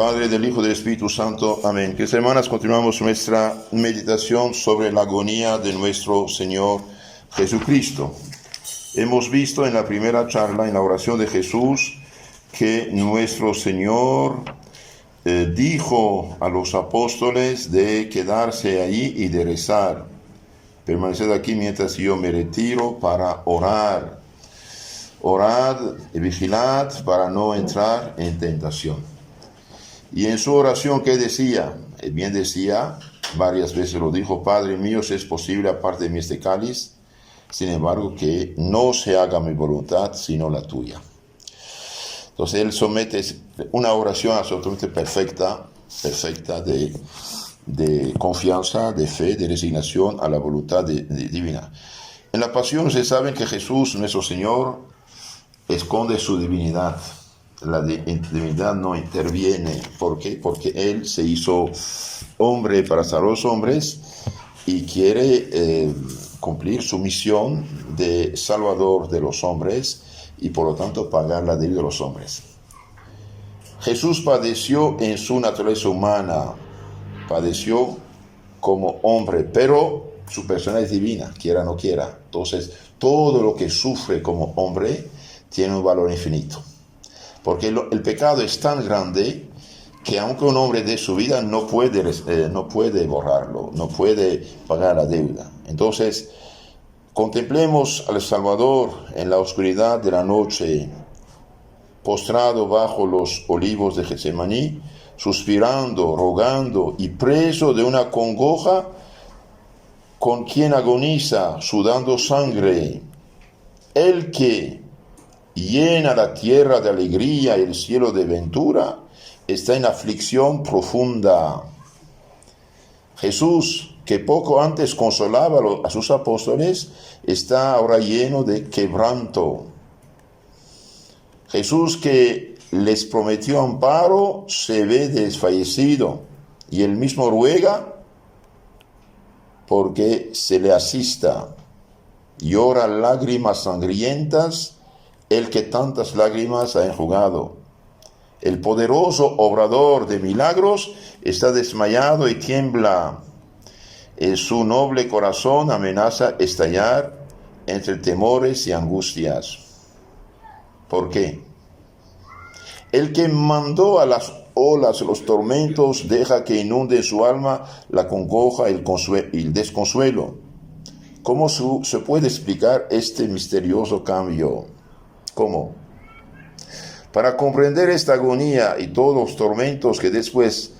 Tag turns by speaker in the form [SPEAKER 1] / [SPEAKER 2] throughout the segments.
[SPEAKER 1] Padre, del Hijo y del Espíritu Santo. Amén. Queridas hermanas, continuamos nuestra meditación sobre la agonía de nuestro Señor Jesucristo. Hemos visto en la primera charla, en la oración de Jesús, que nuestro Señor dijo a los apóstoles de quedarse allí y de rezar. Permaneced aquí mientras yo me retiro para orar. Orad y vigilad para no entrar en tentación. Y en su oración, ¿qué decía? Bien decía, varias veces lo dijo: Padre mío, si es posible, aparte de mí este cáliz, sin embargo, que no se haga mi voluntad, sino la tuya. Entonces, él somete una oración absolutamente perfecta de confianza, de fe, de resignación a la voluntad divina. En la pasión se sabe que Jesús, nuestro Señor, esconde su divinidad. La divinidad no interviene. ¿Por qué? Porque Él se hizo hombre para salvar a los hombres y quiere cumplir su misión de salvador de los hombres y por lo tanto pagar la deuda de los hombres. Jesús padeció en su naturaleza humana, padeció como hombre, pero su persona es divina, quiera o no quiera. Entonces, todo lo que sufre como hombre tiene un valor infinito. Porque el pecado es tan grande que aunque un hombre dé su vida, no puede borrarlo, no puede pagar la deuda. Entonces, contemplemos al Salvador en la oscuridad de la noche, postrado bajo los olivos de Getsemaní, suspirando, rogando y preso de una congoja con quien agoniza, sudando sangre. El que llena la tierra de alegría y el cielo de ventura, está en aflicción profunda. Jesús, que poco antes consolaba a sus apóstoles, está ahora lleno de quebranto. Jesús, que les prometió amparo, se ve desfallecido, y él mismo ruega porque se le asista. Llora lágrimas sangrientas, el que tantas lágrimas ha enjugado. El poderoso obrador de milagros está desmayado y tiembla. Su noble corazón amenaza estallar entre temores y angustias. ¿Por qué? El que mandó a las olas los tormentos deja que inunde su alma la congoja y el desconsuelo. ¿Cómo se puede explicar este misterioso cambio? ¿Cómo? Para comprender esta agonía y todos los tormentos que después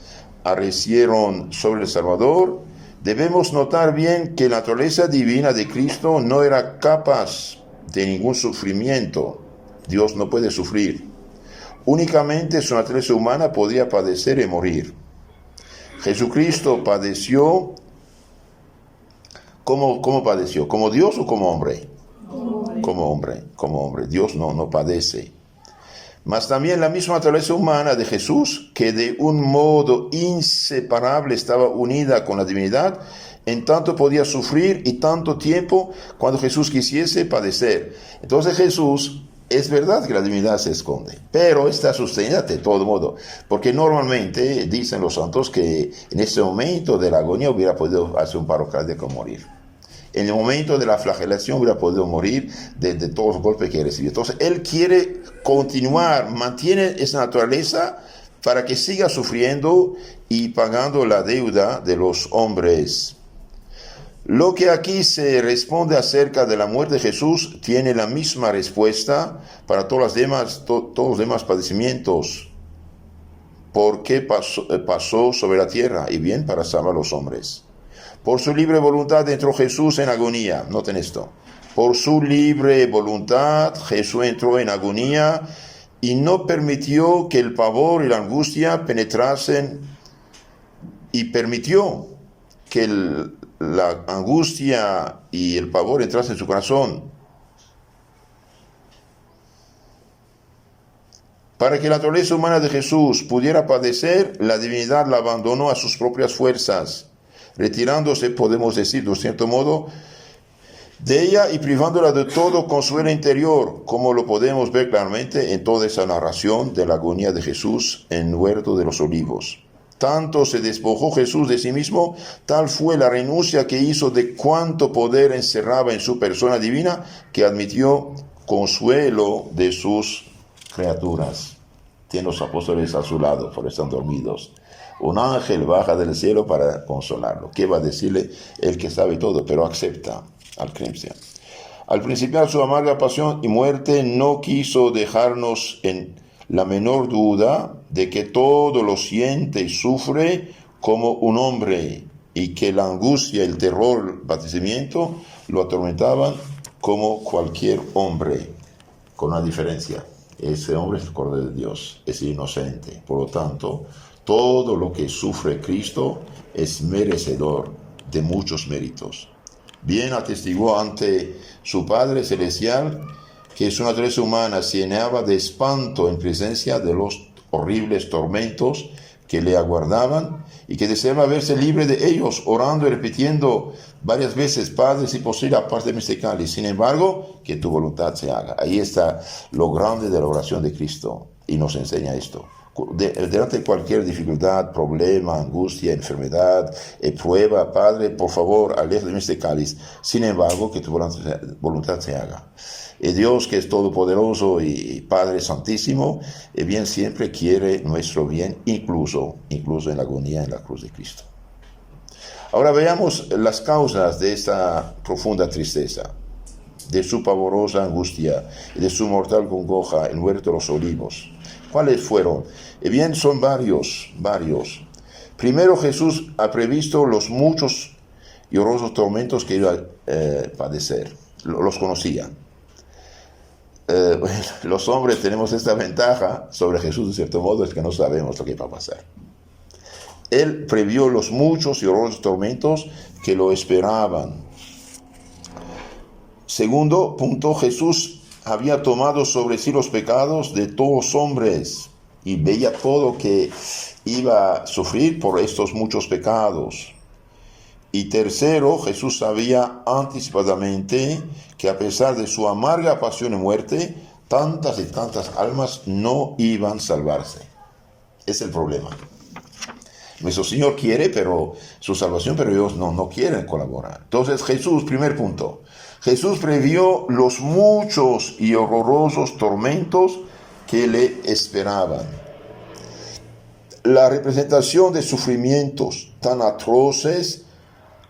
[SPEAKER 1] arrecieron sobre el Salvador, debemos notar bien que la naturaleza divina de Cristo no era capaz de ningún sufrimiento. Dios no puede sufrir. Únicamente su naturaleza humana podía padecer y morir. Jesucristo padeció. ¿Cómo padeció? ¿Como Dios o como hombre? Como hombre. Dios no padece. Mas también la misma naturaleza humana de Jesús, que de un modo inseparable estaba unida con la divinidad, en tanto podía sufrir y tanto tiempo cuando Jesús quisiese padecer. Entonces Jesús, es verdad que la divinidad se esconde, pero está sostenida de todo modo, porque normalmente dicen los santos que en ese momento de la agonía hubiera podido hacer un paro cardíaco y morir. En el momento de la flagelación hubiera podido morir de todos los golpes que recibió. Entonces, Él quiere continuar, mantiene esa naturaleza para que siga sufriendo y pagando la deuda de los hombres. Lo que aquí se responde acerca de la muerte de Jesús tiene la misma respuesta para todos los demás padecimientos. ¿Por qué pasó sobre la tierra? Y bien, para salvar a los hombres. Por su libre voluntad entró Jesús en agonía. Noten esto. Por su libre voluntad Jesús entró en agonía y no permitió que el pavor y la angustia penetrasen, y permitió que la angustia y el pavor entrasen en su corazón. Para que la naturaleza humana de Jesús pudiera padecer, la divinidad la abandonó a sus propias fuerzas, retirándose, podemos decir, de cierto modo, de ella y privándola de todo consuelo interior, como lo podemos ver claramente en toda esa narración de la agonía de Jesús en el huerto de los olivos. Tanto se despojó Jesús de sí mismo, tal fue la renuncia que hizo de cuánto poder encerraba en su persona divina, que admitió consuelo de sus criaturas. Tiene los apóstoles a su lado, por están dormidos. Un ángel baja del cielo para consolarlo. ¿Qué va a decirle? El que sabe todo, pero acepta al cristiano. Al principiar su amarga pasión y muerte, no quiso dejarnos en la menor duda de que todo lo siente y sufre como un hombre, y que la angustia, el terror, el padecimiento lo atormentaban como cualquier hombre, con una diferencia. Ese hombre es el Cordero de Dios, es inocente. Por lo tanto, todo lo que sufre Cristo es merecedor de muchos méritos. Bien atestiguó ante su Padre Celestial que su naturaleza humana se llenaba de espanto en presencia de los horribles tormentos que le aguardaban, y que deseaba verse libre de ellos, orando y repitiendo varias veces: Padre, si posible, aparte de este cáliz. Sin embargo, que tu voluntad se haga. Ahí está lo grande de la oración de Cristo, y nos enseña esto. Delante de cualquier dificultad, problema, angustia, enfermedad, prueba, Padre, por favor, aleja de mí este cáliz. Sin embargo, que tu voluntad se haga. Dios, que es todopoderoso y Padre Santísimo, bien siempre quiere nuestro bien, incluso en la agonía en la cruz de Cristo. Ahora veamos las causas de esta profunda tristeza, de su pavorosa angustia y de su mortal congoja en el huerto de los olivos. ¿Cuáles fueron? Bien, son varios. Primero, Jesús ha previsto los muchos y horrorosos tormentos que iba a padecer. Los conocía. Los hombres tenemos esta ventaja sobre Jesús, de cierto modo, es que no sabemos lo que va a pasar. Él previó los muchos y horrorosos tormentos que lo esperaban. Segundo punto, Jesús había tomado sobre sí los pecados de todos los hombres y veía todo que iba a sufrir por estos muchos pecados. Y tercero, Jesús sabía anticipadamente que a pesar de su amarga pasión y muerte, tantas y tantas almas no iban a salvarse. Es el problema. Nuestro Señor quiere, pero su salvación, pero ellos no quieren colaborar. Entonces Jesús, primer punto, Jesús previó los muchos y horrorosos tormentos que le esperaban. La representación de sufrimientos tan atroces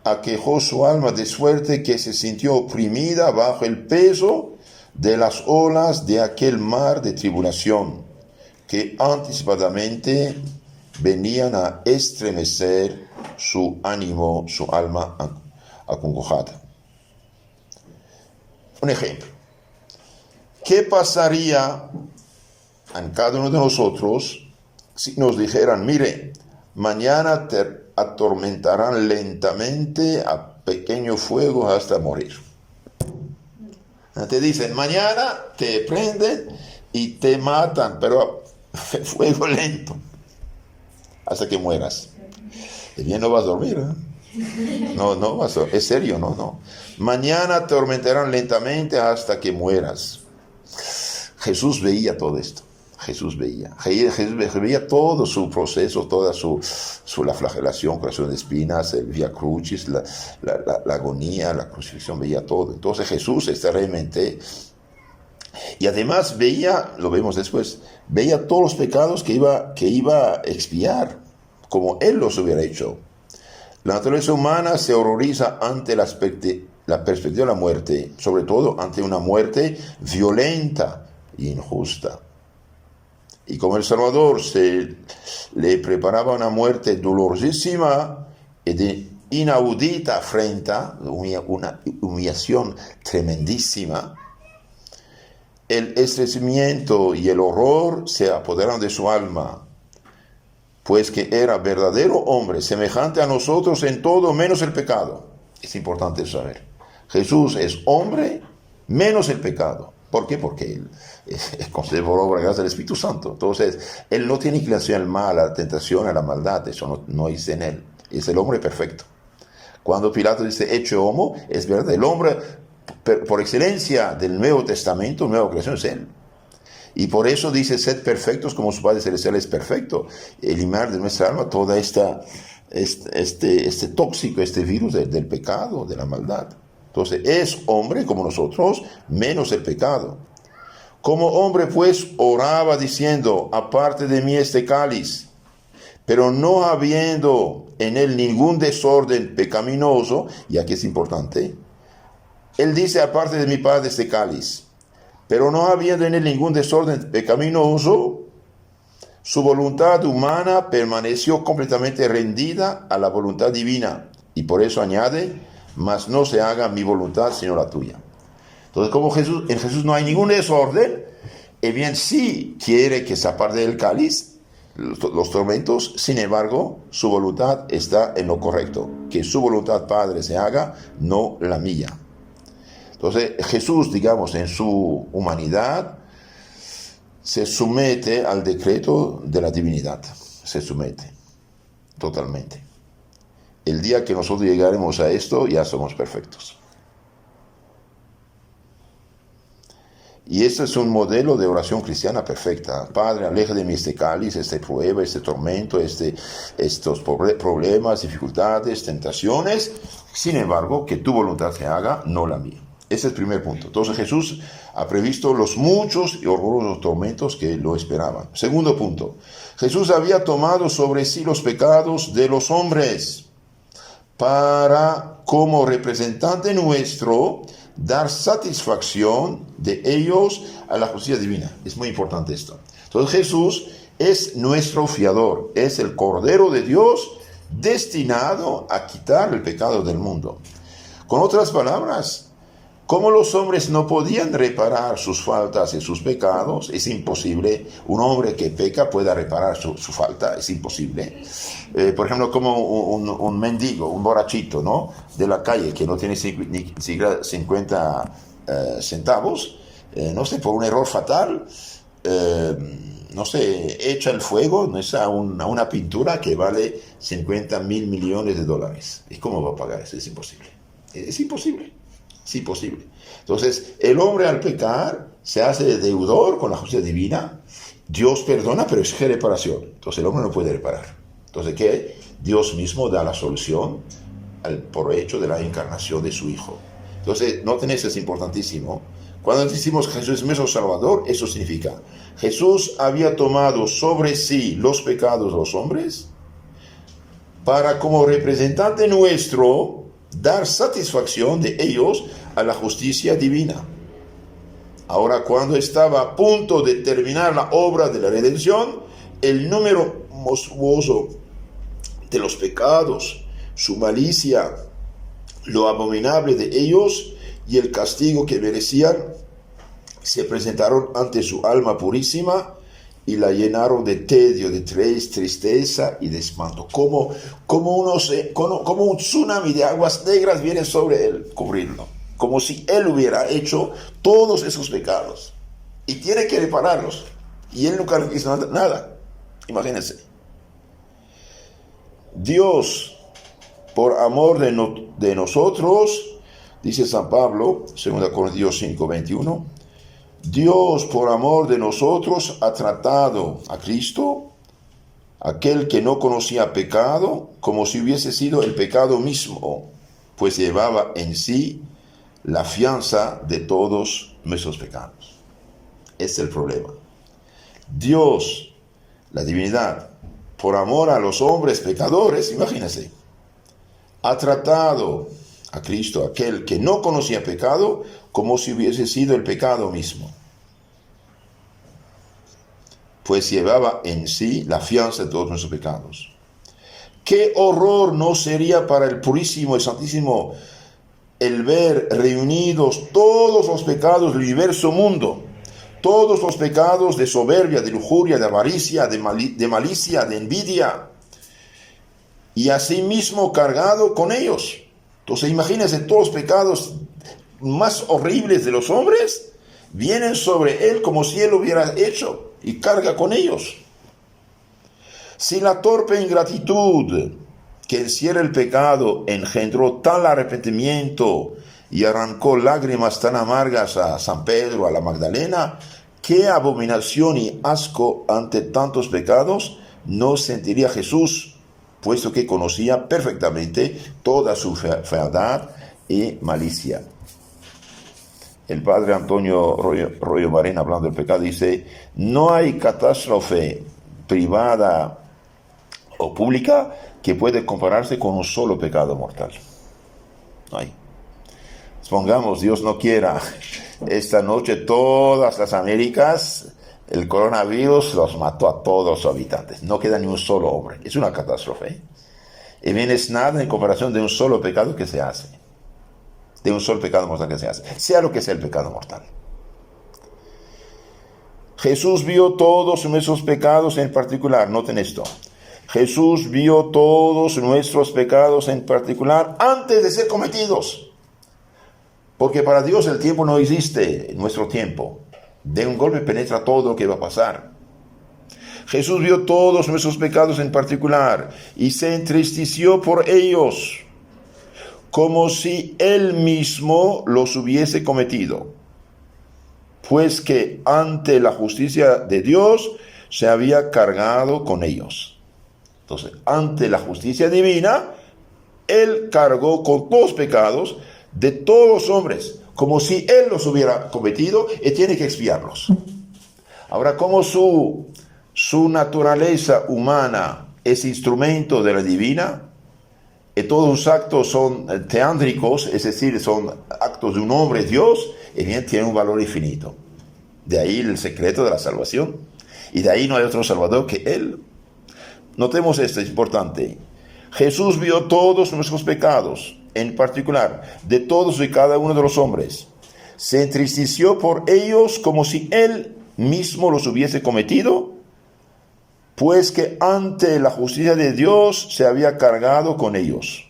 [SPEAKER 1] aquejó su alma de suerte que se sintió oprimida bajo el peso de las olas de aquel mar de tribulación que anticipadamente venían a estremecer su ánimo, su alma acongojada. Un ejemplo. ¿Qué pasaría en cada uno de nosotros si nos dijeran: mire, mañana te atormentarán lentamente a pequeño fuego hasta morir? Te dicen: mañana te prenden y te matan, pero a fuego lento, hasta que mueras. Y bien, no vas a dormir, ¿eh? No vas a, es serio, no. Mañana te atormentarán lentamente hasta que mueras. Jesús veía todo esto. Jesús veía todo su proceso, toda la flagelación, corazón de espinas, el vía crucis, la agonía, la crucifixión, veía todo. Entonces Jesús realmente, y además veía, lo vemos después, veía todos los pecados que iba a expiar, como Él los hubiera hecho. La naturaleza humana se horroriza ante la perspectiva de la muerte, sobre todo ante una muerte violenta e injusta. Y como el Salvador se le preparaba una muerte dolorosísima y de inaudita afrenta, una humillación tremendísima, el estremecimiento y el horror se apoderaron de su alma, pues que era verdadero hombre, semejante a nosotros en todo menos el pecado. Es importante saber. Jesús es hombre menos el pecado. ¿Por qué? Porque Él es concedido por obra gracias del Espíritu Santo. Entonces, Él no tiene inclinación al mal, a la tentación, a la maldad. Eso no es en Él. Es el hombre perfecto. Cuando Pilato dice hecho homo, es verdad. El hombre por excelencia del Nuevo Testamento, nueva creación es Él. Y por eso dice, sed perfectos como su Padre Celestial es perfecto. Eliminar de nuestra alma toda este tóxico, este virus del pecado, de la maldad. Entonces, es hombre como nosotros, menos el pecado. Como hombre, pues, oraba diciendo, aparte de mí este cáliz, pero no habiendo en él ningún desorden pecaminoso, y aquí es importante, él dice, aparte de mi Padre este cáliz, pero no habiendo en él ningún desorden pecaminoso, su voluntad humana permaneció completamente rendida a la voluntad divina. Y por eso añade, mas no se haga mi voluntad sino la tuya. Entonces, como en Jesús no hay ningún desorden, bien sí quiere que se aparte del cáliz, los tormentos, sin embargo, su voluntad está en lo correcto. Que su voluntad, Padre, se haga, no la mía. Entonces, Jesús, digamos, en su humanidad, se somete al decreto de la divinidad. Se somete totalmente. El día que nosotros llegaremos a esto, ya somos perfectos. Y este es un modelo de oración cristiana perfecta. Padre, aleja de mí este cáliz, esta prueba, este tormento, estos problemas, dificultades, tentaciones. Sin embargo, que tu voluntad se haga, no la mía. Ese es el primer punto. Entonces Jesús ha previsto los muchos y horrorosos tormentos que lo esperaban. Segundo punto. Jesús había tomado sobre sí los pecados de los hombres para, como representante nuestro, dar satisfacción de ellos a la justicia divina. Es muy importante esto. Entonces Jesús es nuestro fiador, es el Cordero de Dios destinado a quitar el pecado del mundo. Con otras palabras, como los hombres no podían reparar sus faltas y sus pecados, es imposible, un hombre que peca pueda reparar su falta, es imposible. Por ejemplo, como un mendigo, un borrachito, ¿no?, de la calle que no tiene ni siquiera 50 centavos, no sé, por un error fatal, no sé, echa el fuego, ¿no?, a una pintura que vale 50 mil millones de dólares. ¿Y cómo va a pagar eso? Es imposible. Es imposible. Es imposible. Entonces, el hombre al pecar se hace deudor con la justicia divina. Dios perdona, pero exige reparación. Entonces, el hombre no puede reparar. Entonces, ¿qué? Dios mismo da la solución por hecho de la encarnación de su Hijo. Entonces, noten esto, es importantísimo. Cuando decimos Jesús es nuestro Salvador, eso significa, Jesús había tomado sobre sí los pecados de los hombres para, como representante nuestro, dar satisfacción de ellos a la justicia divina. Ahora, cuando estaba a punto de terminar la obra de la redención, el número monstruoso de los pecados, su malicia, lo abominable de ellos y el castigo que merecían, se presentaron ante su alma purísima y la llenaron de tedio, de tristeza y de espanto. Como un tsunami de aguas negras viene sobre él, cubrirlo. Como si él hubiera hecho todos esos pecados. Y tiene que repararlos. Y él nunca le hizo nada. Imagínense. Dios, por amor de nosotros, dice San Pablo, 2 Corintios 5, 21, Dios, por amor de nosotros, ha tratado a Cristo, aquel que no conocía pecado, como si hubiese sido el pecado mismo, pues llevaba en sí la fianza de todos nuestros pecados. Este es el problema. Dios, la divinidad, por amor a los hombres pecadores, imagínense, ha tratado a Cristo, aquel que no conocía pecado, como si hubiese sido el pecado mismo, pues llevaba en sí la fianza de todos nuestros pecados. ¿Qué horror no sería para el purísimo y santísimo el ver reunidos todos los pecados del universo mundo, todos los pecados de soberbia, de lujuria, de avaricia, de malicia, de envidia, y asimismo cargado con ellos? Entonces imagínense, todos los pecados más horribles de los hombres vienen sobre él como si él lo hubiera hecho y carga con ellos. Si la torpe ingratitud que encierra el pecado engendró tal arrepentimiento y arrancó lágrimas tan amargas a San Pedro, a la Magdalena, ¿qué abominación y asco ante tantos pecados no sentiría Jesús, puesto que conocía perfectamente toda su fealdad y malicia? El padre Antonio Royo Barén, hablando del pecado, dice: no hay catástrofe privada o pública que puede compararse con un solo pecado mortal. No hay. Supongamos, Dios no quiera, esta noche todas las Américas, el coronavirus los mató a todos los habitantes. No queda ni un solo hombre. Es una catástrofe. Y bien, es nada en comparación de un solo pecado que se hace. De un solo pecado mortal que se hace. Sea lo que sea el pecado mortal. Jesús vio todos nuestros pecados en particular. Noten esto. Jesús vio todos nuestros pecados en particular antes de ser cometidos. Porque para Dios el tiempo no existe, nuestro tiempo. De un golpe penetra todo lo que va a pasar. Jesús vio todos nuestros pecados en particular y se entristeció por ellos, como si Él mismo los hubiese cometido. Pues que ante la justicia de Dios se había cargado con ellos. Entonces, ante la justicia divina, Él cargó con todos los pecados de todos los hombres, como si Él los hubiera cometido y tiene que expiarlos. Ahora, como su naturaleza humana es instrumento de la divina, y todos los actos son teándricos, es decir, son actos de un hombre, Dios, y bien, tiene un valor infinito. De ahí el secreto de la salvación. Y de ahí no hay otro salvador que Él. Notemos esto, es importante. Jesús vio todos nuestros pecados, en particular, de todos y cada uno de los hombres. Se entristeció por ellos como si Él mismo los hubiese cometido, pues que ante la justicia de Dios se había cargado con ellos.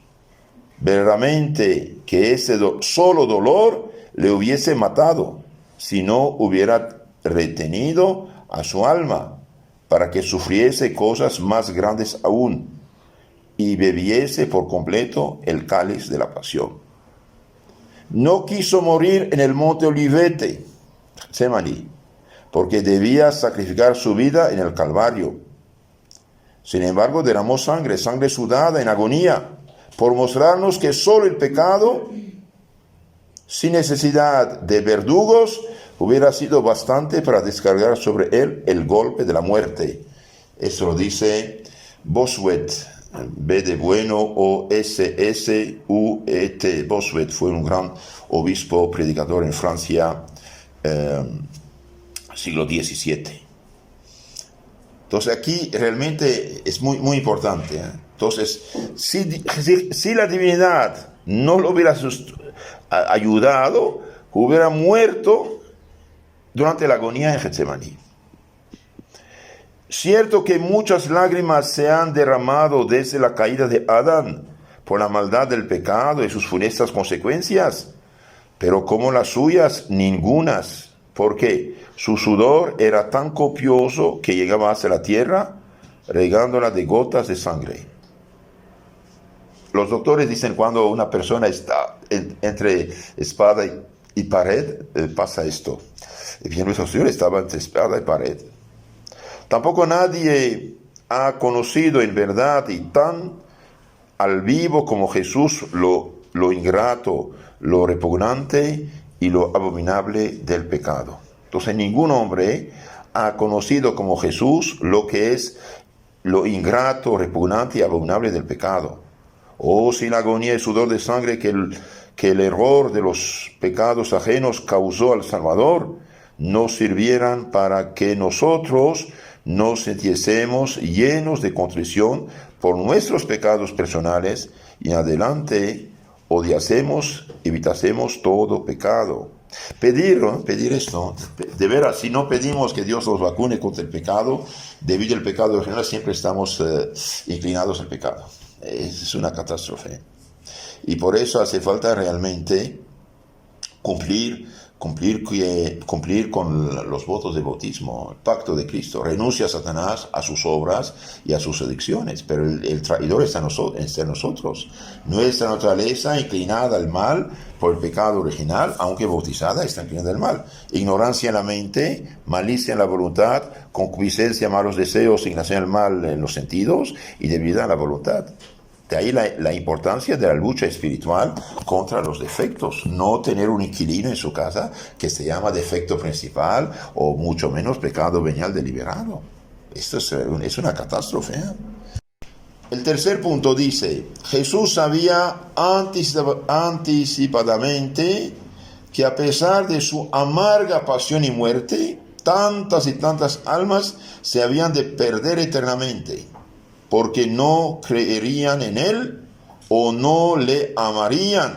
[SPEAKER 1] Verdaderamente que ese solo dolor le hubiese matado, si no hubiera retenido a su alma, para que sufriese cosas más grandes aún, y bebiese por completo el cáliz de la pasión. No quiso morir en el monte Olivete, Getsemaní, porque debía sacrificar su vida en el Calvario. Sin embargo, derramó sangre sudada en agonía, por mostrarnos que solo el pecado, sin necesidad de verdugos, hubiera sido bastante para descargar sobre él el golpe de la muerte. Eso lo dice Bossuet, B de bueno, O-S-S-U-E-T. Bossuet fue un gran obispo predicador en Francia, siglo XVII. Entonces aquí realmente es muy, muy importante. Entonces, si la divinidad no lo hubiera ayudado, hubiera muerto durante la agonía en Getsemaní. Cierto que muchas lágrimas se han derramado desde la caída de Adán por la maldad del pecado y sus funestas consecuencias, pero como las suyas, ningunas, porque su sudor era tan copioso que llegaba hasta la tierra, regándola de gotas de sangre. Los doctores dicen cuando una persona está entre espada y pared, pasa esto. Y bien, nuestro Señor estaba entre espada y pared. Tampoco nadie ha conocido en verdad y tan al vivo como Jesús lo ingrato, lo repugnante y lo abominable del pecado. Entonces ningún hombre ha conocido como Jesús lo que es lo ingrato, repugnante y abominable del pecado. Oh, si la agonía y sudor de sangre que el error de los pecados ajenos causó al Salvador no sirvieran para que nosotros nos sintiésemos llenos de contrición por nuestros pecados personales y en adelante evitásemos todo pecado. Pedir esto, de veras, si no pedimos que Dios nos vacune contra el pecado, debido al pecado original siempre estamos inclinados al pecado. Es una catástrofe. Y por eso hace falta realmente cumplir cumplir con los votos de bautismo, el pacto de Cristo. Renuncia a Satanás, a sus obras y a sus adicciones, pero el traidor está en nosotros. Nuestra naturaleza inclinada al mal por el pecado original, aunque bautizada, está inclinada al mal. Ignorancia en la mente, malicia en la voluntad, concupiscencia, malos deseos, inclinación al mal en los sentidos y debilidad en la voluntad. De ahí la importancia de la lucha espiritual contra los defectos. No tener un inquilino en su casa que se llama defecto principal o mucho menos pecado venial deliberado. Esto es una catástrofe. El tercer punto dice, Jesús sabía anticipadamente que a pesar de su amarga pasión y muerte, tantas y tantas almas se habían de perder eternamente, porque no creerían en Él o no le amarían.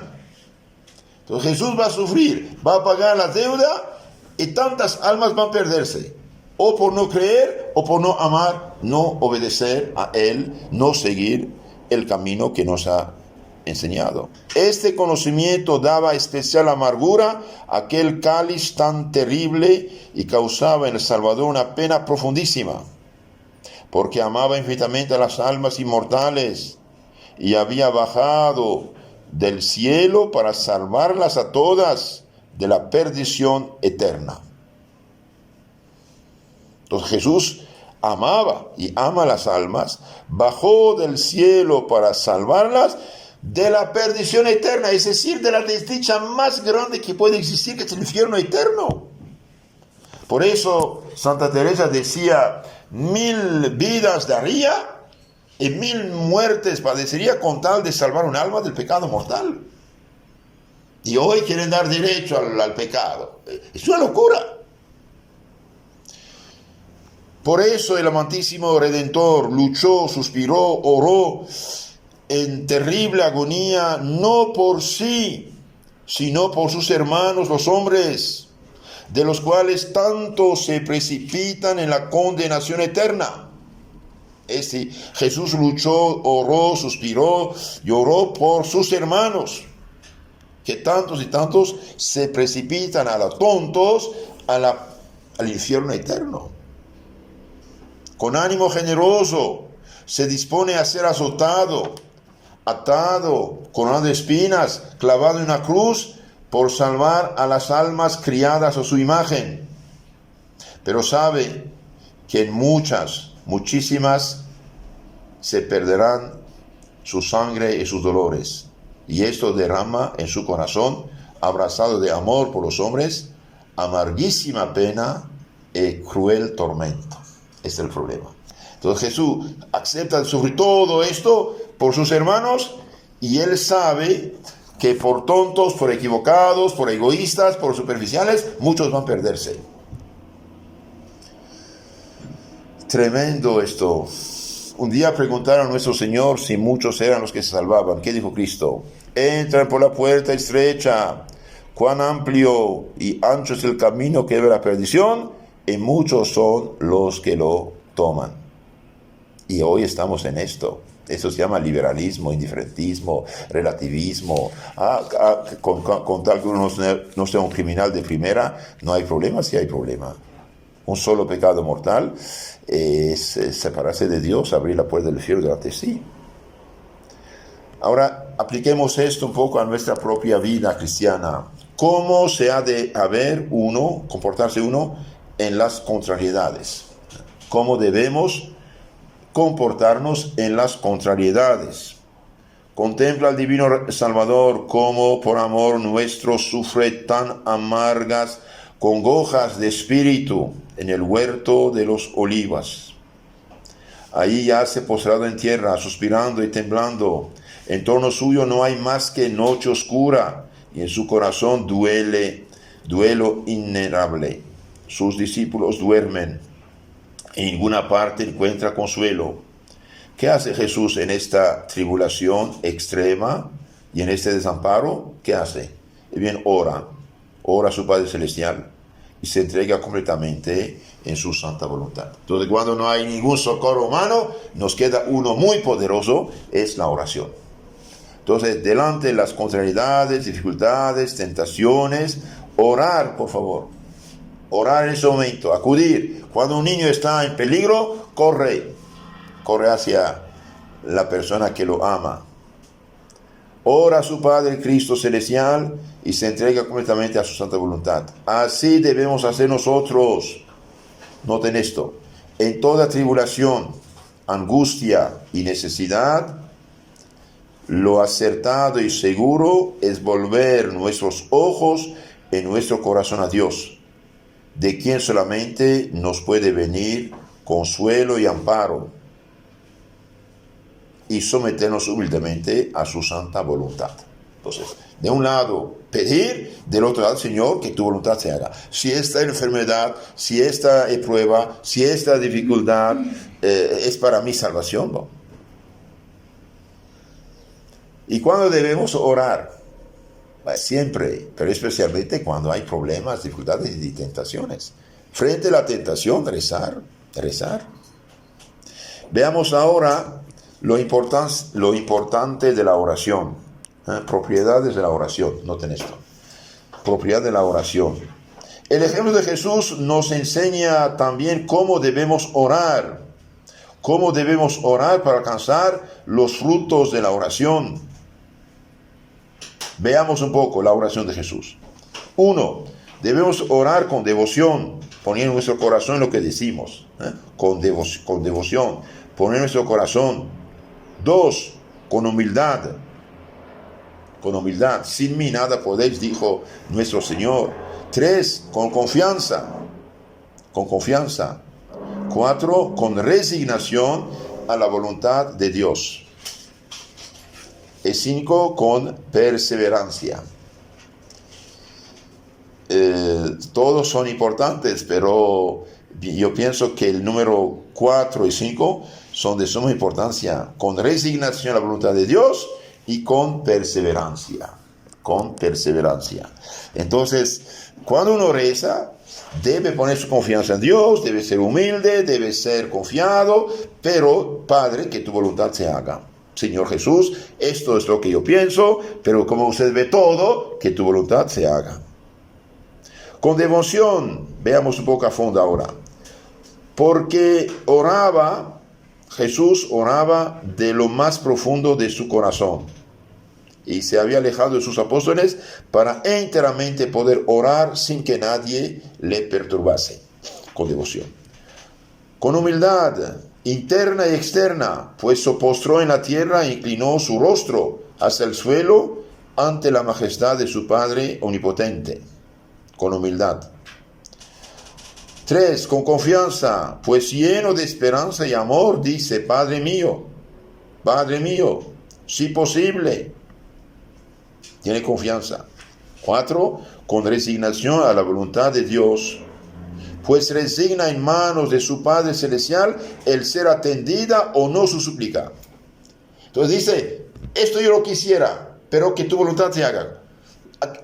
[SPEAKER 1] Entonces Jesús va a sufrir, va a pagar la deuda y tantas almas van a perderse, o por no creer o por no amar, no obedecer a Él, no seguir el camino que nos ha enseñado. Este conocimiento daba especial amargura a aquel cáliz tan terrible y causaba en el Salvador una pena profundísima, porque amaba infinitamente a las almas inmortales y había bajado del cielo para salvarlas a todas de la perdición eterna. Entonces Jesús amaba y ama a las almas, bajó del cielo para salvarlas de la perdición eterna, es decir, de la desdicha más grande que puede existir, que es el infierno eterno. Por eso Santa Teresa decía, 1000 vidas daría y 1000 muertes padecería con tal de salvar un alma del pecado mortal. Y hoy quieren dar derecho al pecado. Es una locura. Por eso el amantísimo Redentor luchó, suspiró, oró en terrible agonía, no por sí, sino por sus hermanos los hombres, de los cuales tanto se precipitan en la condenación eterna. Jesús luchó, oró, suspiró, lloró por sus hermanos, que tantos y tantos se precipitan a los tontos al infierno eterno. Con ánimo generoso se dispone a ser azotado, atado, coronado de espinas, clavado en una cruz, por salvar a las almas criadas a su imagen. Pero sabe que en muchísimas, se perderán su sangre y sus dolores. Y esto derrama en su corazón, abrazado de amor por los hombres, amarguísima pena y cruel tormento. Este es el problema. Entonces Jesús acepta sufrir todo esto por sus hermanos, y Él sabe que por tontos, por equivocados, por egoístas, por superficiales, muchos van a perderse. Tremendo esto. Un día preguntaron a nuestro Señor si muchos eran los que se salvaban. ¿Qué dijo Cristo? Entran por la puerta estrecha, cuán amplio y ancho es el camino que lleva a la perdición, y muchos son los que lo toman. Y hoy estamos en esto. Eso se llama liberalismo, indiferentismo, relativismo. Con tal que uno no sea un criminal de primera, no hay problema. Sí hay problema. Un solo pecado mortal es separarse de Dios, abrir la puerta del infierno delante de sí. Ahora, apliquemos esto un poco a nuestra propia vida cristiana. ¿Cómo se ha de comportarse uno en las contrariedades? ¿Cómo debemos comportarnos en las contrariedades? Contempla al divino Salvador cómo por amor nuestro sufre tan amargas congojas de espíritu en el huerto de los olivas. Ahí yace postrado en tierra, suspirando y temblando. En torno suyo no hay más que noche oscura, y en su corazón duelo inenarrable. Sus discípulos duermen, en ninguna parte encuentra consuelo. ¿Qué hace Jesús en esta tribulación extrema y en este desamparo? ¿Qué hace? Y bien, ora a su Padre Celestial y se entrega completamente en su santa voluntad. Entonces, cuando no hay ningún socorro humano, nos queda uno muy poderoso, es la oración. Entonces, delante de las contrariedades, dificultades, tentaciones, Orar, por favor. Orar en ese momento, acudir. Cuando un niño está en peligro, corre hacia la persona que lo ama. Ora a su Padre Cristo Celestial y se entrega completamente a su santa voluntad. Así debemos hacer nosotros. Noten esto. En toda tribulación, angustia y necesidad, lo acertado y seguro es volver nuestros ojos y nuestro corazón a Dios, de quien solamente nos puede venir consuelo y amparo, y someternos humildemente a su santa voluntad. Entonces, de un lado pedir, del otro lado, Señor, que tu voluntad se haga. Si esta enfermedad, si esta prueba, si esta dificultad es para mi salvación, ¿no? ¿Y cuándo debemos orar? Siempre, pero especialmente cuando hay problemas, dificultades y tentaciones. Frente a la tentación, rezar. Veamos ahora lo importante de la oración. Propiedades de la oración. Noten esto. Propiedad de la oración. El ejemplo de Jesús nos enseña también cómo debemos orar. Cómo debemos orar para alcanzar los frutos de la oración. Veamos un poco la oración de Jesús. 1. Debemos orar con devoción, poniendo nuestro corazón en lo que decimos. Con devoción, poner nuestro corazón. 2. Con humildad. Con humildad. Sin mí nada podéis, dijo nuestro Señor. 3. Con confianza. Con confianza. 4. Con resignación a la voluntad de Dios. Y 5. Con perseverancia. Todos son importantes, pero yo pienso que el número 4 y 5 son de suma importancia. Con resignación a la voluntad de Dios y con perseverancia. Con perseverancia. Entonces, cuando uno reza, debe poner su confianza en Dios, debe ser humilde, debe ser confiado, pero, Padre, que tu voluntad se haga. Señor Jesús, esto es lo que yo pienso, pero como usted ve todo, que tu voluntad se haga. Con devoción, veamos un poco a fondo ahora. Porque Jesús oraba de lo más profundo de su corazón. Y se había alejado de sus apóstoles para enteramente poder orar sin que nadie le perturbase. Con devoción. Con humildad interna y externa, pues se postró en la tierra e inclinó su rostro hacia el suelo ante la majestad de su Padre omnipotente. Con humildad. 3. Con confianza, pues lleno de esperanza y amor, dice, Padre mío, si posible. Tiene confianza. 4. Con resignación a la voluntad de Dios, pues resigna en manos de su Padre Celestial el ser atendida o no su súplica. Entonces dice, esto yo lo quisiera, pero que tu voluntad se haga.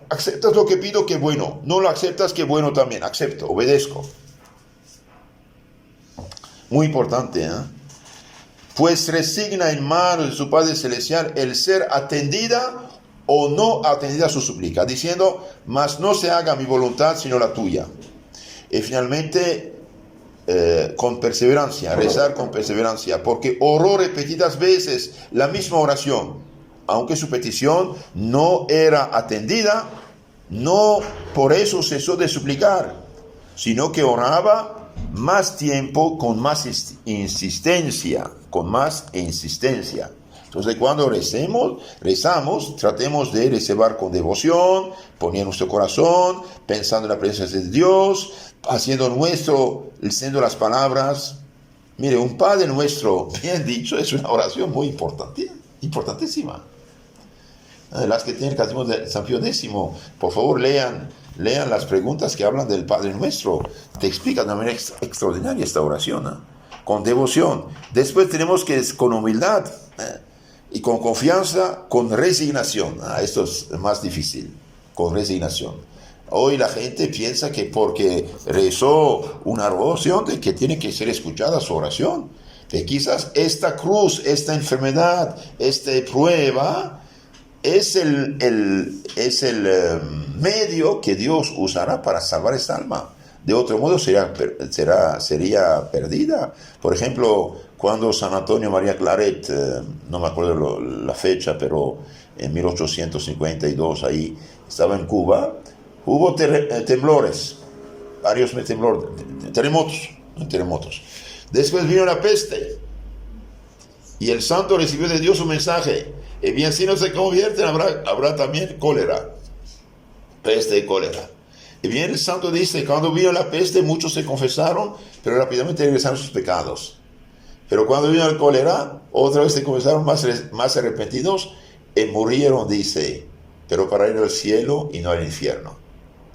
[SPEAKER 1] Aceptas lo que pido, que bueno. No lo aceptas, que bueno también. Acepto, obedezco. Muy importante, ¿eh? Pues resigna en manos de su Padre Celestial el ser atendida o no atendida a su súplica, diciendo, mas no se haga mi voluntad sino la tuya. Y finalmente, con perseverancia, rezar con perseverancia, porque oró repetidas veces la misma oración, aunque su petición no era atendida, no por eso cesó de suplicar, sino que oraba más tiempo con más insistencia, Entonces, cuando rezamos, tratemos de rezar con devoción, poniendo nuestro corazón, pensando en la presencia de Dios, haciendo las palabras. Mire, un Padre Nuestro, bien dicho, es una oración muy importantísima. Las que tienen el Catecismo de San Pío X, por favor, lean las preguntas que hablan del Padre Nuestro. Te explica de una manera extraordinaria esta oración, con devoción. Después tenemos que es con humildad, y con confianza, con resignación. Esto es más difícil, con resignación. Hoy la gente piensa que porque rezó una oración, de que tiene que ser escuchada su oración. Que quizás esta cruz, esta enfermedad, esta prueba, es el es el medio que Dios usará para salvar esta alma. De otro modo sería perdida. Por ejemplo, cuando San Antonio María Claret, no me acuerdo la fecha, pero en 1852 ahí estaba en Cuba, hubo temblores, varios terremotos. Después vino la peste y el santo recibió de Dios un mensaje: y bien, si no se convierten, habrá también cólera, peste y cólera. Y bien, el santo dice: cuando vino la peste, muchos se confesaron, pero rápidamente regresaron sus pecados. Pero cuando vino la cólera, otra vez se confesaron más arrepentidos y murieron, dice, pero para ir al cielo y no al infierno.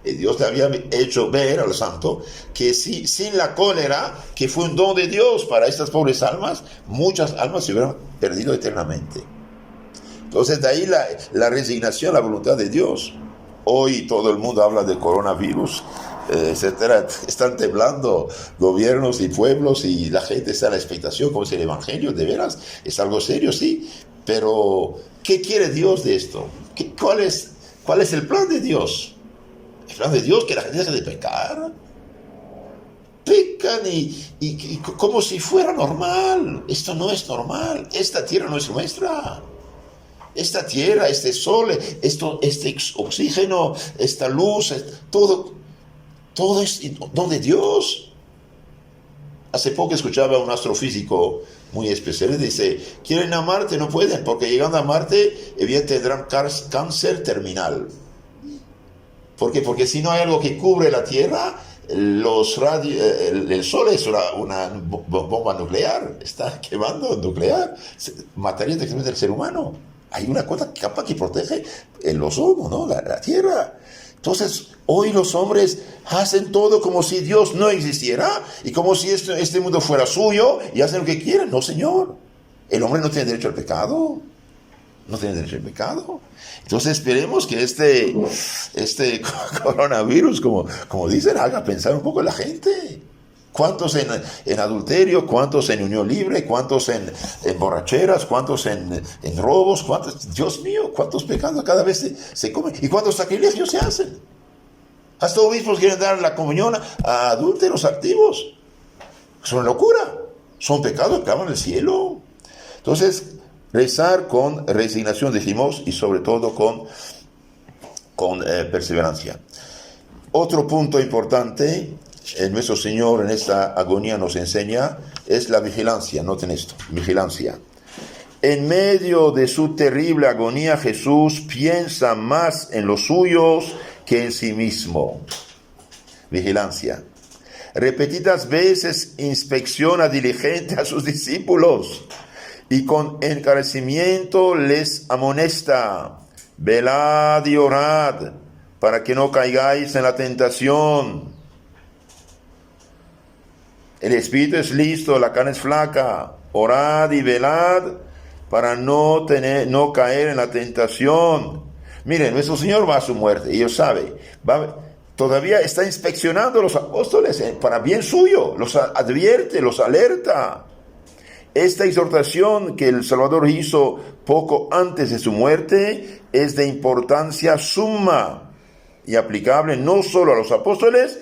[SPEAKER 1] Y Dios le había hecho ver al santo que si, sin la cólera, que fue un don de Dios para estas pobres almas, muchas almas se hubieran perdido eternamente. Entonces de ahí la resignación, la voluntad de Dios. Hoy todo el mundo habla de coronavirus, etcétera. Están temblando gobiernos y pueblos y la gente está a la expectación, como es el evangelio, de veras, es algo serio, sí. Pero, ¿qué quiere Dios de esto? ¿Cuál es el plan de Dios? El plan de Dios, que la gente deje de pecar. Pecan y como si fuera normal. Esto no es normal. Esta tierra no es nuestra. Esta tierra, este sol, este oxígeno, esta luz, todo es don de Dios. Hace poco escuchaba a un astrofísico muy especial y dice: quieren a Marte, no pueden, porque llegando a Marte, evidentemente tendrán cáncer terminal. ¿Por qué? Porque si no hay algo que cubre la Tierra, el Sol es una bomba nuclear, está quemando nuclear, mataría directamente al ser humano. Hay una capa que protege el ozono, ¿no? La Tierra. Entonces, hoy los hombres hacen todo como si Dios no existiera y como si este mundo fuera suyo y hacen lo que quieren. No, señor. El hombre no tiene derecho al pecado. No tiene derecho al pecado. Entonces esperemos que este coronavirus, como dicen, haga pensar un poco a la gente. ¿Cuántos en adulterio? ¿Cuántos en unión libre? ¿Cuántos en borracheras? ¿Cuántos en robos? Dios mío, cuántos pecados cada vez se comen. ¿Y cuántos sacrilegios se hacen? Hasta obispos quieren dar la comunión a adúlteros activos. Es una locura. Son pecados que acaban el cielo. Entonces, rezar con resignación, dijimos, y sobre todo con perseverancia. Otro punto importante, nuestro Señor en esta agonía nos enseña, es la vigilancia. Noten esto, vigilancia. En medio de su terrible agonía, Jesús piensa más en los suyos que en sí mismo. Vigilancia. Repetidas veces inspecciona diligente a sus discípulos y con encarecimiento les amonesta: velad y orad para que no caigáis en la tentación. El espíritu es listo, la carne es flaca. Orad y velad para no caer en la tentación. Miren, nuestro Señor va a su muerte, y Dios sabe, todavía está inspeccionando a los apóstoles para bien suyo, los advierte, los alerta. Esta exhortación que el Salvador hizo poco antes de su muerte es de importancia suma y aplicable no solo a los apóstoles,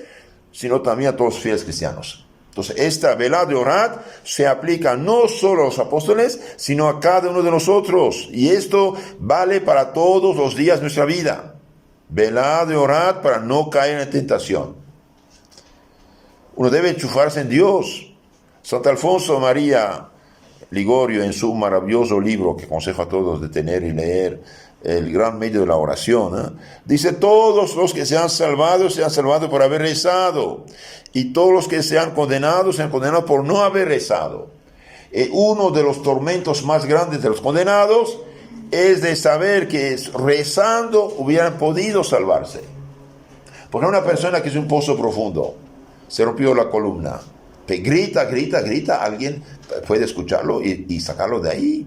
[SPEAKER 1] sino también a todos los fieles cristianos. Entonces, esta velad y orad se aplica no solo a los apóstoles, sino a cada uno de nosotros. Y esto vale para todos los días de nuestra vida. Velad y orad para no caer en tentación. Uno debe enchufarse en Dios. Santo Alfonso María Ligorio, en su maravilloso libro que aconsejo a todos de tener y leer, El gran medio de la oración, dice: todos los que se han salvado por haber rezado, y todos los que se han condenado por no haber rezado. Uno de los tormentos más grandes de los condenados es de saber que rezando hubieran podido salvarse. Porque una persona que es un pozo profundo, se rompió la columna, grita, alguien puede escucharlo y sacarlo de ahí.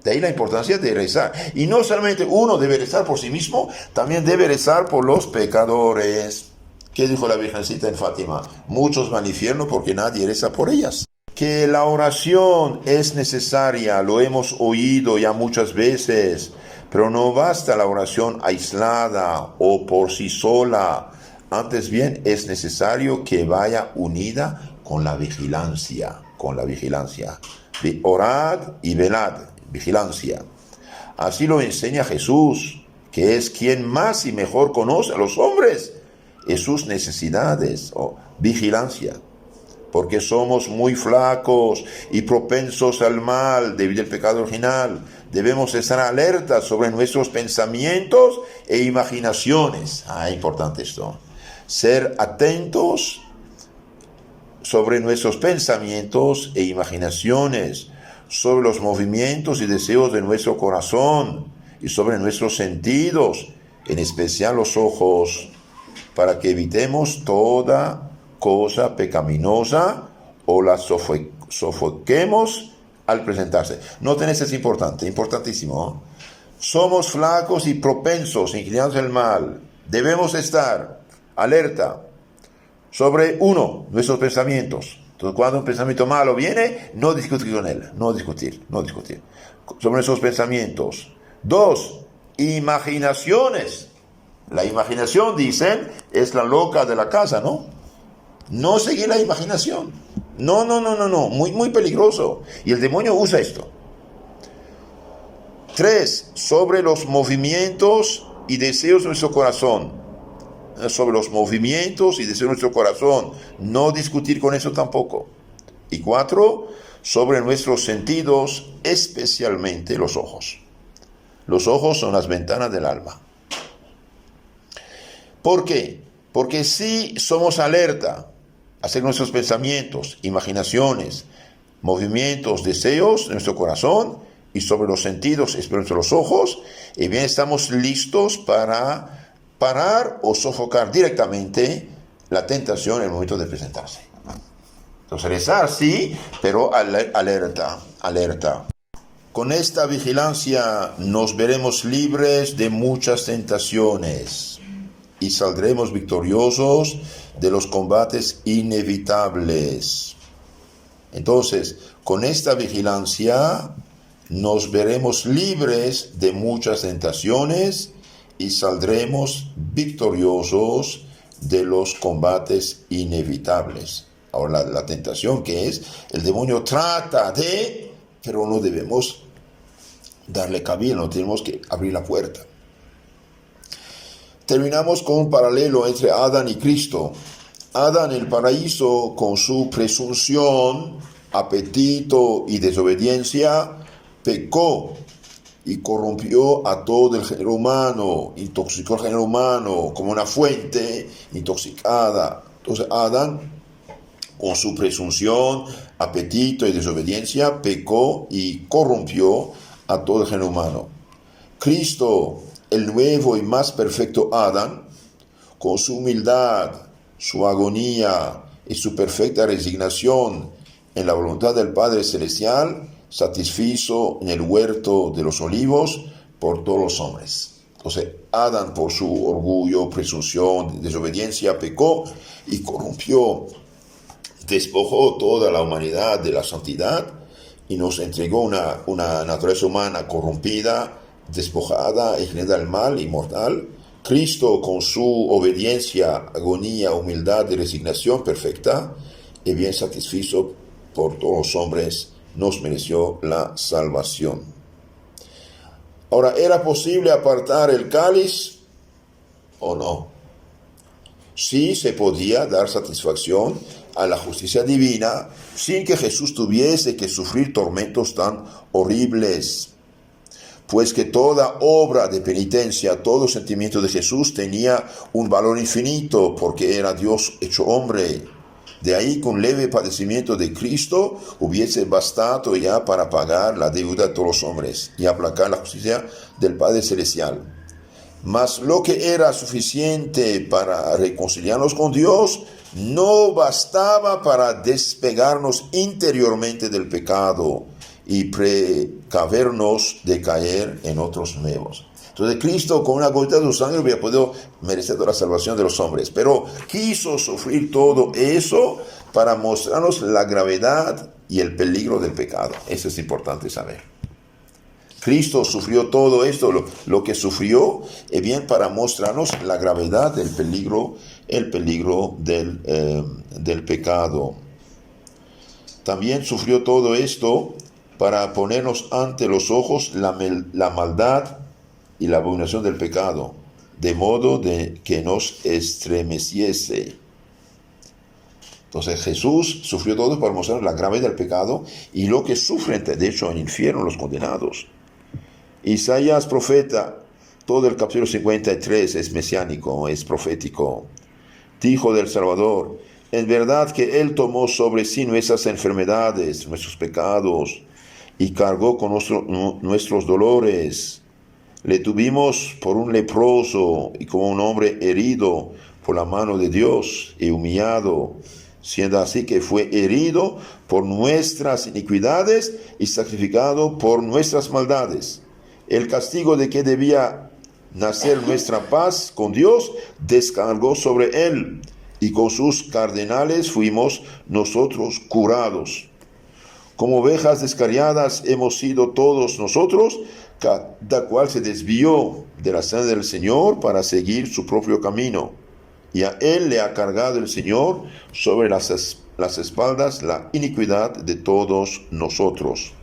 [SPEAKER 1] De ahí la importancia de rezar. Y no solamente uno debe rezar por sí mismo, también debe rezar por los pecadores. ¿Qué dijo la Virgencita en Fátima? Muchos van al infierno porque nadie reza por ellas. Que la oración es necesaria, lo hemos oído ya muchas veces, Pero no basta la oración aislada o por sí sola. Antes bien, es necesario que vaya unida con la vigilancia. Orad y velad, vigilancia. Así lo enseña Jesús, que es quien más y mejor conoce a los hombres y sus necesidades, vigilancia. Porque somos muy flacos y propensos al mal debido al pecado original. Debemos estar alertas sobre nuestros pensamientos e imaginaciones. Importante esto. Ser atentos sobre nuestros pensamientos e imaginaciones, sobre los movimientos y deseos de nuestro corazón y sobre nuestros sentidos, en especial los ojos, para que evitemos toda cosa pecaminosa o la sofoquemos al presentarse. Noten, esto es importante, importantísimo. Somos flacos y propensos, inclinados al mal. Debemos estar alerta sobre, uno, nuestros pensamientos. Entonces, cuando un pensamiento malo viene, no discutir con él, no discutir. Sobre nuestros pensamientos. Dos, imaginaciones. La imaginación, dicen, es la loca de la casa, ¿no? No seguir la imaginación. No. Muy peligroso. Y el demonio usa esto. 3. Sobre los movimientos y deseos de nuestro corazón. Sobre los movimientos y deseos de nuestro corazón. No discutir con eso tampoco. Y 4. Sobre nuestros sentidos, especialmente los ojos. Los ojos son las ventanas del alma. ¿Por qué? Porque si somos alerta hacia nuestros pensamientos, imaginaciones, movimientos, deseos de nuestro corazón y sobre los sentidos, especialmente los ojos, y bien estamos listos para parar o sofocar directamente la tentación en el momento de presentarse. Entonces rezar sí, pero alerta. Con esta vigilancia nos veremos libres de muchas tentaciones y saldremos victoriosos de los combates inevitables. Entonces, con esta vigilancia nos veremos libres de muchas tentaciones y saldremos victoriosos de los combates inevitables. Ahora, la tentación que es, el demonio trata de, pero no debemos darle cabida, no tenemos que abrir la puerta. Terminamos con un paralelo entre Adán y Cristo. Adán en el paraíso, con su presunción, apetito y desobediencia, pecó y corrompió a todo el género humano, intoxicó el género humano como una fuente intoxicada. Entonces Adán, con su presunción, apetito y desobediencia, pecó y corrompió a todo el género humano. Cristo, el nuevo y más perfecto Adán, con su humildad, su agonía y su perfecta resignación en la voluntad del Padre Celestial, satisfizo en el huerto de los olivos por todos los hombres. Entonces, Adán, por su orgullo, presunción, desobediencia, pecó y corrompió, despojó toda la humanidad de la santidad y nos entregó una naturaleza humana corrompida, despojada y generada del mal y mortal. Cristo, con su obediencia, agonía, humildad y resignación perfecta, y bien satisfizo por todos los hombres, nos mereció la salvación. Ahora, ¿era posible apartar el cáliz o no? Sí, se podía dar satisfacción a la justicia divina sin que Jesús tuviese que sufrir tormentos tan horribles. Pues que toda obra de penitencia, todo sentimiento de Jesús tenía un valor infinito porque era Dios hecho hombre. De ahí que un leve padecimiento de Cristo hubiese bastado ya para pagar la deuda de todos los hombres y aplacar la justicia del Padre Celestial. Mas lo que era suficiente para reconciliarnos con Dios no bastaba para despegarnos interiormente del pecado y precavernos de caer en otros nuevos. Entonces Cristo, con una gota de su sangre, hubiera podido merecer toda la salvación de los hombres, pero quiso sufrir todo eso para mostrarnos la gravedad y el peligro del pecado. Eso es importante saber. Cristo sufrió todo esto, lo que sufrió, bien para mostrarnos la gravedad del peligro, el peligro del pecado. También sufrió todo esto para ponernos ante los ojos la maldad y la abominación del pecado, de modo de que nos estremeciese. Entonces Jesús sufrió todo para mostrar la gravedad del pecado y lo que sufren, de hecho, en el infierno los condenados. Isaías, profeta, todo el capítulo 53 es mesiánico, es profético. Dijo del Salvador: en verdad que Él tomó sobre sí nuestras enfermedades, nuestros pecados, y cargó con nuestros dolores. Le tuvimos por un leproso y como un hombre herido por la mano de Dios y humillado, siendo así que fue herido por nuestras iniquidades y sacrificado por nuestras maldades. El castigo de que debía nacer nuestra paz con Dios descargó sobre Él, y con sus cardenales fuimos nosotros curados. Como ovejas descarriadas hemos sido todos nosotros, cada cual se desvió de la senda del Señor para seguir su propio camino. Y a Él le ha cargado el Señor sobre las espaldas la iniquidad de todos nosotros.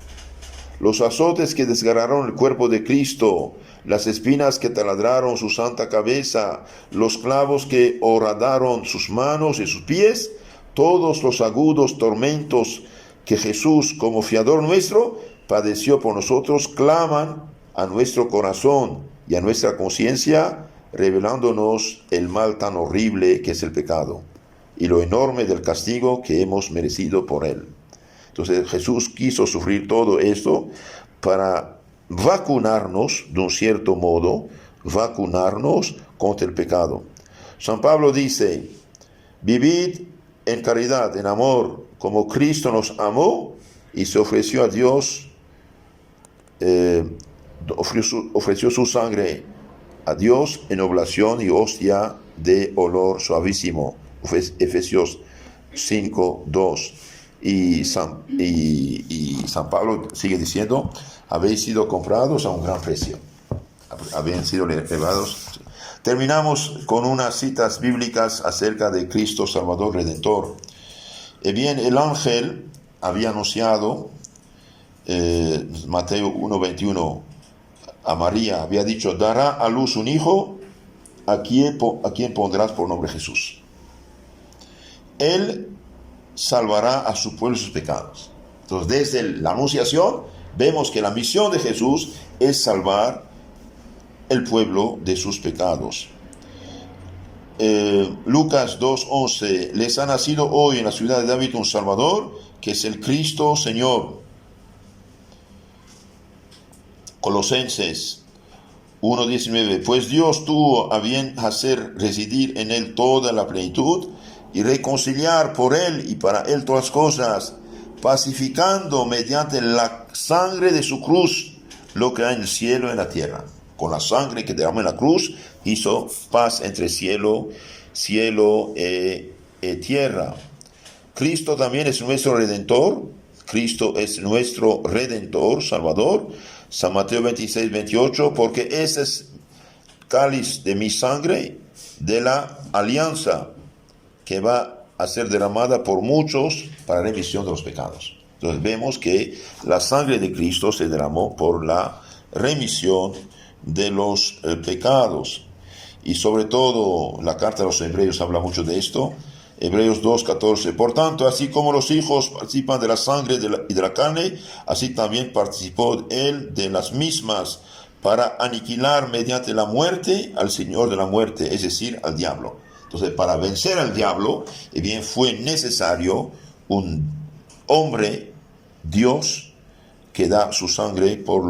[SPEAKER 1] Los azotes que desgarraron el cuerpo de Cristo, las espinas que taladraron su santa cabeza, los clavos que horadaron sus manos y sus pies, todos los agudos tormentos que Jesús, como fiador nuestro, padeció por nosotros, claman a nuestro corazón y a nuestra conciencia, revelándonos el mal tan horrible que es el pecado y lo enorme del castigo que hemos merecido por él. Entonces Jesús quiso sufrir todo esto para vacunarnos, de un cierto modo, vacunarnos contra el pecado. San Pablo dice: vivid en caridad, en amor, como Cristo nos amó y se ofreció a Dios, ofreció su sangre a Dios en oblación y hostia de olor suavísimo. Efesios 5:2. Y San Pablo sigue diciendo: habéis sido comprados a un gran precio, habían sido elevados. Terminamos con unas citas bíblicas acerca de Cristo Salvador Redentor. Bien, el ángel había anunciado, Mateo 1:21, a María, había dicho: dará a luz un hijo, a quien pondrás por nombre Jesús. Él salvará a su pueblo de sus pecados. Entonces, desde la anunciación vemos que la misión de Jesús es salvar el pueblo de sus pecados. Lucas 2:11: les ha nacido hoy en la ciudad de David un Salvador, que es el Cristo Señor. Colosenses 1:19: pues Dios tuvo a bien hacer residir en él toda la plenitud y reconciliar por él y para él todas las cosas, pacificando mediante la sangre de su cruz lo que hay en el cielo y en la tierra. Con la sangre que derramó en la cruz hizo paz entre cielo y tierra. Cristo también es nuestro Redentor. Cristo es nuestro Redentor, Salvador. San Mateo 26:28: porque ese es cáliz de mi sangre, de la alianza, que va a ser derramada por muchos para remisión de los pecados. Entonces vemos que la sangre de Cristo se derramó por la remisión de los pecados. Y sobre todo la carta a los Hebreos habla mucho de esto. Hebreos 2:14: por tanto, así como los hijos participan de la sangre y de la carne, así también participó él de las mismas, para aniquilar mediante la muerte al señor de la muerte, es decir, al diablo. Entonces, para vencer al diablo, bien, fue necesario un hombre, Dios, que da su sangre por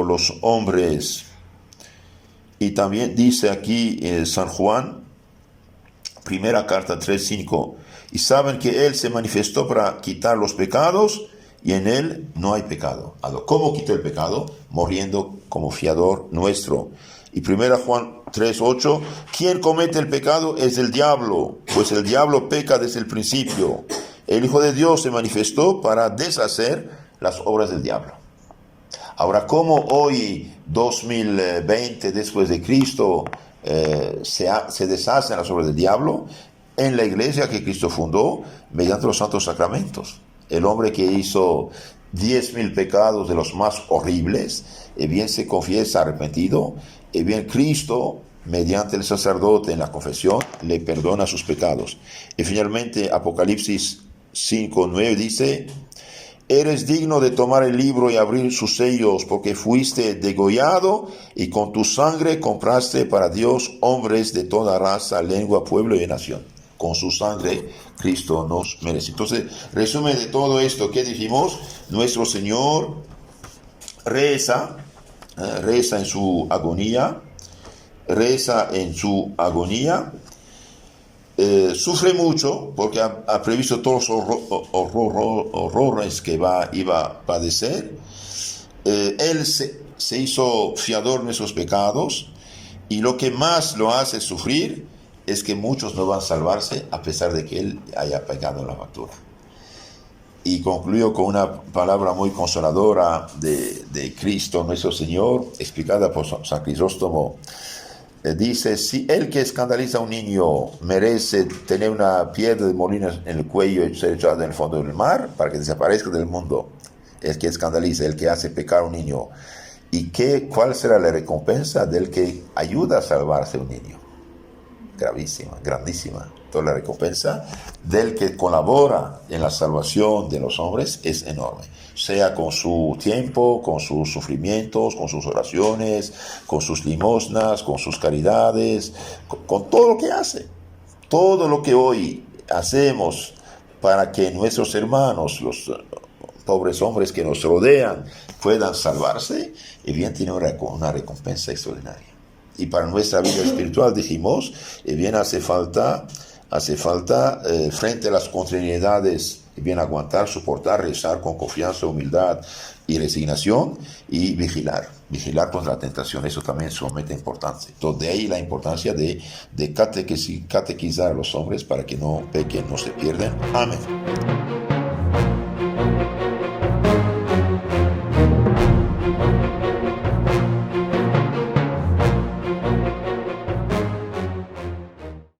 [SPEAKER 1] los hombres. Y también dice aquí San Juan, primera carta 3:5: y saben que Él se manifestó para quitar los pecados, y en Él no hay pecado. ¿Cómo quitó el pecado? Muriendo como fiador nuestro. Y 1 Juan 3:8: quien comete el pecado es el diablo, pues el diablo peca desde el principio. El Hijo de Dios se manifestó para deshacer las obras del diablo. Ahora, ¿cómo hoy, 2020 después de Cristo, se deshacen las obras del diablo? En la iglesia que Cristo fundó mediante los santos sacramentos. El hombre que hizo 10.000 pecados de los más horribles, bien se confiesa arrepentido, y bien Cristo, mediante el sacerdote en la confesión, le perdona sus pecados. Y finalmente Apocalipsis 5:9 dice: eres digno de tomar el libro y abrir sus sellos, porque fuiste degollado y con tu sangre compraste para Dios hombres de toda raza, lengua, pueblo y nación. Con su sangre Cristo nos merece. Entonces, resumen de todo esto que dijimos: nuestro Señor reza en su agonía, sufre mucho porque ha previsto todos los horrores que iba a padecer. Él se hizo fiador de nuestros pecados, y lo que más lo hace sufrir es que muchos no van a salvarse a pesar de que él haya pagado la factura. Y concluyo con una palabra muy consoladora de Cristo nuestro Señor, explicada por San Crisóstomo. Dice: si el que escandaliza a un niño merece tener una piedra de molino en el cuello y ser echado en el fondo del mar para que desaparezca del mundo, el que escandaliza, el que hace pecar a un niño, ¿y cuál será la recompensa del que ayuda a salvarse a un niño? Gravísima, grandísima. Toda la recompensa del que colabora en la salvación de los hombres es enorme, sea con su tiempo, con sus sufrimientos, con sus oraciones, con sus limosnas, con sus caridades, con todo lo que hace. Todo lo que hoy hacemos para que nuestros hermanos, los pobres hombres que nos rodean, puedan salvarse, y bien tiene una recompensa extraordinaria. Y para nuestra vida espiritual, dijimos, bien hace falta frente a las contrariedades, bien aguantar, soportar, rezar con confianza, humildad y resignación, y vigilar contra la tentación. Eso también es sumamente importante. Entonces, de ahí la importancia de catequizar a los hombres para que no pequen, no se pierdan. Amén.